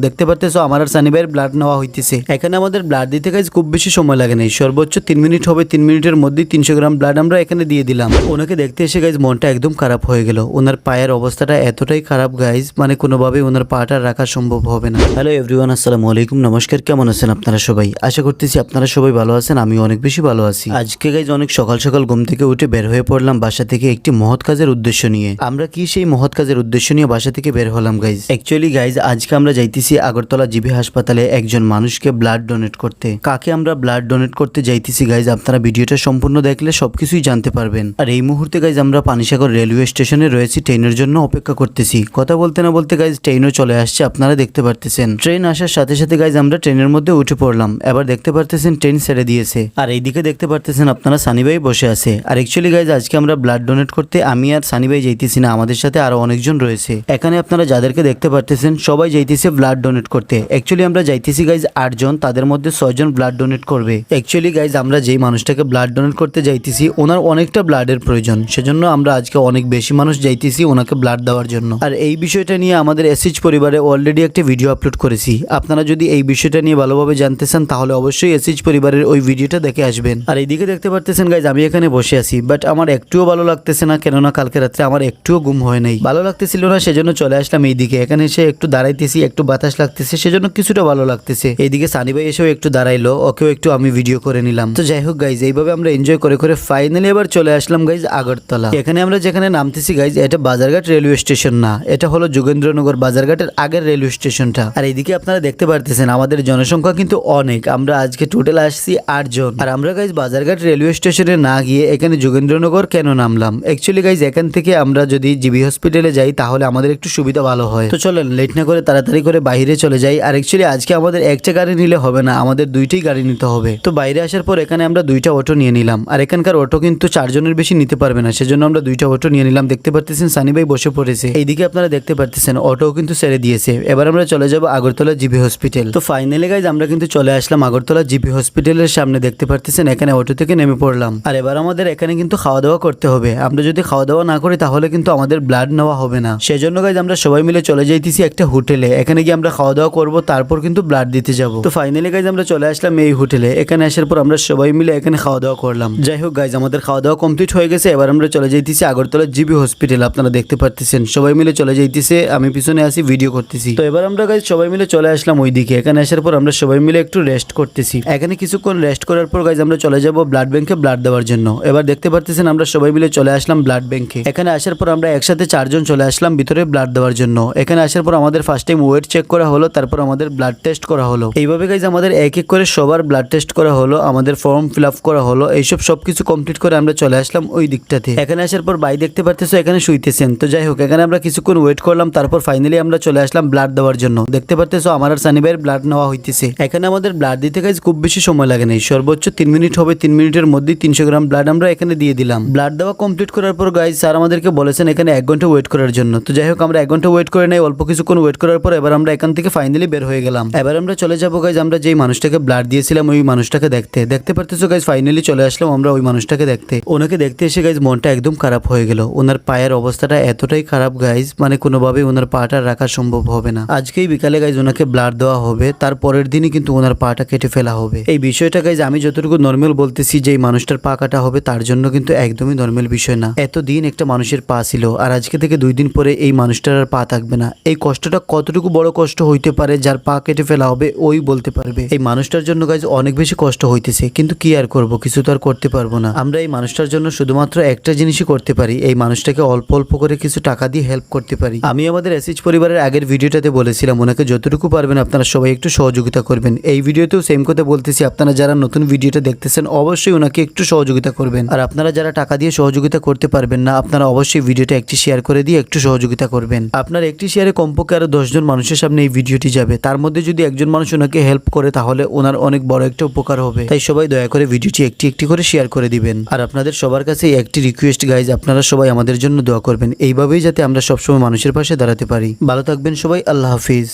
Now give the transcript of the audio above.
দেখতে পারতেছো আমার আর সানি ভাইয়ের ব্লাড নেওয়া হইতেছে। এখানে আমাদের ব্লাড দিতে গাইজ খুব বেশি সময় লাগে নাই, সর্বোচ্চ 3 মিনিট হবে। 3 মিনিটের মধ্যেই 300 গ্রাম ব্লাড আমরা এখানে দিয়ে দিলাম। ওনাকে দেখতে এসে গাইজ মনটা একদম খারাপ হয়ে গেল। ওনার পায়ের অবস্থাটা এতটাই খারাপ গাইজ, মানে কোনোভাবেই ওনার পাটা রাখা সম্ভব হবে না। হ্যালো এভরিওয়ান, আসসালামু আলাইকুম, নমস্কার। কেমন আছেন আপনারা সবাই? আশা করতেছি আপনারা সবাই ভালো আছেন, আমি অনেক বেশি ভালো আছি। আজকে গাইজ অনেক সকাল সকাল ঘুম থেকে উঠে বের হয়ে পড়লাম বাসা থেকে একটি মহৎ কাজের উদ্দেশ্য নিয়ে। আমরা কি সেই মহৎ কাজের উদ্দেশ্য নিয়ে বাসা থেকে বের হলাম গাইজ? অ্যাকচুয়ালি গাইজ আজকে আমরা যাইতেছি আগরতলা জিবি হাসপাতালে একজন মানুষকে ব্লাড ডোনেট করতে। কাকে আমরা ব্লাড ডোনেট করতে যাইতেছি গাইজ, আপনারা ভিডিওটা সম্পূর্ণ দেখলে সবকিছুই জানতে পারবেন। আর এই মুহূর্তে গাইজ আমরা পানিসাগর রেলওয়ে স্টেশনে রয়েছি, ট্রেনের জন্য অপেক্ষা করতেছি। কথা বলতে না বলতে গাইজ ট্রেনও চলে আসছে, আপনারা দেখতে পারতেছেন। ট্রেন আসার সাথে সাথে গাইজ আমরা ট্রেনের মধ্যে উঠে পড়লাম। এবার দেখতে পারতেছেন ট্রেন ছেড়ে দিয়েছে, আর এইদিকে দেখতে পারতেছেন আপনারা সানি ভাই বসে আছে। আর অ্যাকচুয়ালি গাইজ আজকে আমরা ব্লাড ডোনেট করতে আমি আর সানি ভাই যাইতেছি না, আমাদের সাথে আরো অনেকজন রয়েছে। এখানে আপনারা যাদেরকে দেখতে পারতেছেন সবাই যাইতেছে ব্লাড ডোনেট করতে। অ্যাকচুয়ালি আমরা যাইতেছি গাইজ 8 জন, তাদের মধ্যে 6 জন ব্লাড ডোনেট করবে। অ্যাকচুয়ালি গাইজ আমরা যেই মানুষটাকে ব্লাড ডোনেট করতে যাইতেছি ওনার অনেকটা ব্লাডের প্রয়োজন, সেজন্য আমরা আজকে অনেক বেশি মানুষ যাইতেছি ওনাকে ব্লাড দেওয়ার জন্য। আর এই বিষয়টা নিয়ে আমাদের এসএইচ পরিবারে অলরেডি একটা ভিডিও আপলোড করেছি। আপনারা যদি এই বিষয়টা নিয়ে ভালোভাবে জানতে চান তাহলে অবশ্যই এসএইচ পরিবারের ওই ভিডিওটা দেখে আসবেন। আর এইদিকে দেখতে পারতেছেন গাইজ আমি এখানে বসে আছি, বাট আমার একটুও ভালো লাগতেছে না, কেননা কালকে রাত্রে আমার একটুও ঘুম হয় নাই। ভালো লাগতেছিল না, সেজন্য চলে আসলাম এইদিকে। এখানে এসে একটু দাঁড়াইতেছি, একটু বাতাস লাগতেছে, সেজন্য কিছুটা ভালো লাগতেছে। এইদিকে সানি ভাই এসেও একটু দাঁড়াইলো, ওকেও একটু আমি ভিডিও করে নিলাম। তো যাই হোক গাইজ এইভাবে আমরা এনজয় করে করে ফাইনালি এবার চলে আসলাম গাইজ আগরতলা। এখানে আমরা যেখানে নামতেছি গাইজ এটা বাজারঘাট রেলওয়ে স্টেশন না, এটা হলো যোগেন্দ্রনগর বাজারঘাটের আগের রেলওয়ে স্টেশনটা। আর এইদিকে আপনারা দেখতে পারতেছেন আমাদের জনসংখ্যা কিন্তু অনেক, আমরা আজকে টোটাল আসছি 8 জন। আর আমরা গাইজ বাজারঘাট রেলওয়ে স্টেশনে না গিয়ে এখানে যোগেন্দ্রনগর কেন নামলাম? অ্যাকচুয়ালি গাইজ এখান থেকে আমরা যদি জিবি হসপিটালে যাই তাহলে আমাদের একটু সুবিধা ভালো হয়। তো চলেন লেট না করে তাড়াতাড়ি করে বাইরে চলে যাই। আর অ্যাকচুয়ালি আজকে আমাদের একটা গাড়ি নিলে হবে না, আমাদের দুইটাই গাড়ি নিতে হবে। তো বাইরে আসার পর এখানে আমরা দুইটা অটো নিয়ে নিলাম। আর এখানকার অটো কিন্তু 4 জনের বেশি নিতে পারবে না, সেজন্য আমরা দুইটা অটো নিয়ে নিলাম। দেখতে পারতেছেন সানি ভাই বসে পড়েছে। এইদিকে আপনারা দেখতে পারতেছেন অটোও কিন্তু ছেড়ে দিয়েছে। এবার আমরা চলে যাব আগরতলা জিবি হসপিটাল। তো ফাইনালি গাইজ আমরা কিন্তু চলে আসলাম আগরতলা জিবি হসপিটালের সামনে। দেখতে পারতেছেন এখানে অটো থেকে নেমে পড়লাম। আর এবার আমাদের এখানে কিন্তু খাওয়া দাওয়া করতে হবে। আমরা যদি খাওয়া দাওয়া না করি তাহলে কিন্তু আমাদের ব্লাড নেওয়া হবে না। সেজন্য গাইজ আমরা সবাই মিলে চলে যাইতেছি একটা হোটেলে। এখানে গিয়ে আমরা খাওয়া দাওয়া করবো, তারপর কিন্তু ব্লাড দিতে যাব। তো ফাইনালি গাইজ আমরা চলে আসলাম এই হোটেলে। এখানে আসার পর আমরা সবাই মিলে এখানে খাওয়া দাওয়া করলাম। যাই হোক গাইজ আমাদের খাওয়া দাওয়া কমপ্লিট হয়ে গেছে। এবার আমরা চলে যাইতেছি আগরতলা জিবি হসপিটাল। আপনারা দেখতে পারতেছেন সবাই মিলে চলে যাইতেছে, আমি পিছনে আসি ভিডিও করতেছি। তো এবার আমরা গাইজ সবাই মিলে চলে আসলাম ওইদিকে। এখানে আসার পর আমরা সবাই মিলে একটু রেস্ট করতেছি। এখানে কিছুক্ষণ রেস্ট করার পর গাইজ আমরা চলে যাব ব্লাড ব্যাংকে ব্লাড দেওয়ার জন্য। এবার দেখতে পারতেছেন আমরা সবাই মিলে চলে আসলাম ব্লাড ব্যাংকে। এখানে আসার পর আমরা একসাথে 4 জন চলে আসলাম ভিতরে ব্লাড দেওয়ার জন্য। এখানে আসার পর আমাদের ফার্স্ট টাইম ওয়েট চেক করা হলো, তারপর আমাদের ব্লাড টেস্ট করা হলো। এইভাবে গাইজ আমাদের এক এক করে সবার ব্লাড টেস্ট করা হলো, আমাদের ফর্ম ফিল আপ করা হলো। এইসব সবকিছু কমপ্লিট করে আমরা চলে আসলাম ওই দিকটাতে। এখানে আসার পর ভাই দেখতে পারতেছো এখানে শুইতেছেন। তো যাই হোক এখানে আমরা কিছুক্ষণ ওয়েট করলাম, তারপর ফাইনালি আমরা চলে আসলাম ব্লাড দেওয়ার জন্য। দেখতে পারতেছো আমার আর সানি ভাইয়ের ব্লাড নেওয়া হইতেছে। এখানে আমাদের ব্লাড দিতে গাইজ খুব বেশি সময় লাগে নাই, সর্বোচ্চ 3 মিনিট হবে। 3 মিনিটের মধ্যেই 300 গ্রাম ব্লাড আমরা এখানে দিয়ে দিলাম। ব্লাড দেওয়া কমপ্লিট করার পর গাইজ স্যার আমাদেরকে বলেছেন এখানে 1 ঘন্টা ওয়েট করার জন্য। তো যাই হোক আমরা 1 ঘন্টা ওয়েট করে নাই, অল্প কিছুক্ষণ ওয়েট করার পর এবার আমরা এখান থেকে ফাইনালি বের হয়ে গেলাম। এবার আমরা চলে যাবো গাইজ আমরা যেই মানুষটাকে ব্লাড দিয়েছিলাম ওই মানুষটাকে দেখতে। দেখতে পারতেছো গাইজ ফাইনালি চলে আসলাম আমরা ওই মানুষটাকে দেখতে। ওনাকে দেখতে এসে গাইজ মনটা একদম খারাপ হয়ে গেল। ওনার পায়ের অবস্থাটা এতটাই খারাপ গাইজ, মানে কোনোভাবেই ওনার পাটা রাখা সম্ভব হবে না। আজকেই বিকালে গাইজ ওনাকে ব্লাড দেওয়া হবে, তার পরের দিনই কিন্তু ওনার পাটা কেটে ফেলা হবে। এই বিষয়টা গাইজ আমি যতটুকু নর্মাল বলতেছি যে মানুষটার পা কাটা হবে, তার জন্য কিন্তু একদমই নর্মাল বিষয় না। এতদিন একটা মানুষের পা ছিল, আর আজকে থেকে 2 দিন পরে এই মানুষটার আর পা থাকবে না। এই কষ্টটা কতটুকু বড় কষ্ট হইতে পারে, যার পা কেটে ফেলা হবে ওই বলতে পারবে। এই মানুষটার জন্য গাইজ অনেক বেশি কষ্ট হইতেছে, কিন্তু কি আর করব, কিছু তো আর করতে পারবো না। আমরা এই মানুষটার জন্য শুধুমাত্র একটা জিনিসই করতে পারি, এই মানুষটাকে অল্প অল্প করে কিছু টাকা দিয়ে হেল্প করতে পারি। আমি আমাদের এসএইচ পরিবারের আগের ভিডিওটাতে বলেছিলাম ওনাকে যতটুকু পারবেন আপনারা সবাই একটু সহযোগিতা করবেন। এই ভিডিওতেও সেম কথা বলতেছি, আপনারা যারা নতুন ভিডিওটা দেখতেছেন অবশ্যই ওনাকে একটু সহযোগিতা করবেন। আর আপনারা যারা টাকা দিয়ে সহযোগিতা করতে পারবেন না, আপনারা অবশ্যই ভিডিওটা একটি শেয়ার করে দিয়ে একটু সহযোগিতা করবেন। আপনার একটি শেয়ারে কমপক্ষে আরো 10 জন মানুষের সামনে এই ভিডিওটি যাবে। তার মধ্যে যদি একজন মানুষ ওনাকে হেল্প করে তাহলে ওনার অনেক বড় একটা উপকার হবে। তাই সবাই দয়া করে ভিডিওটি একটি একটি করে শেয়ার করে দিবেন। আর আপনাদের সবার কাছে একটি রিকোয়েস্ট গাইজ, আপনারা সবাই আমাদের জন্য দোয়া করবেন, এইভাবেই যাতে আমরা সবসময় মানুষের পাশে দাঁড়াতে পারি। ভালো থাকবেন সবাই, আল্লাহ হাফিজ।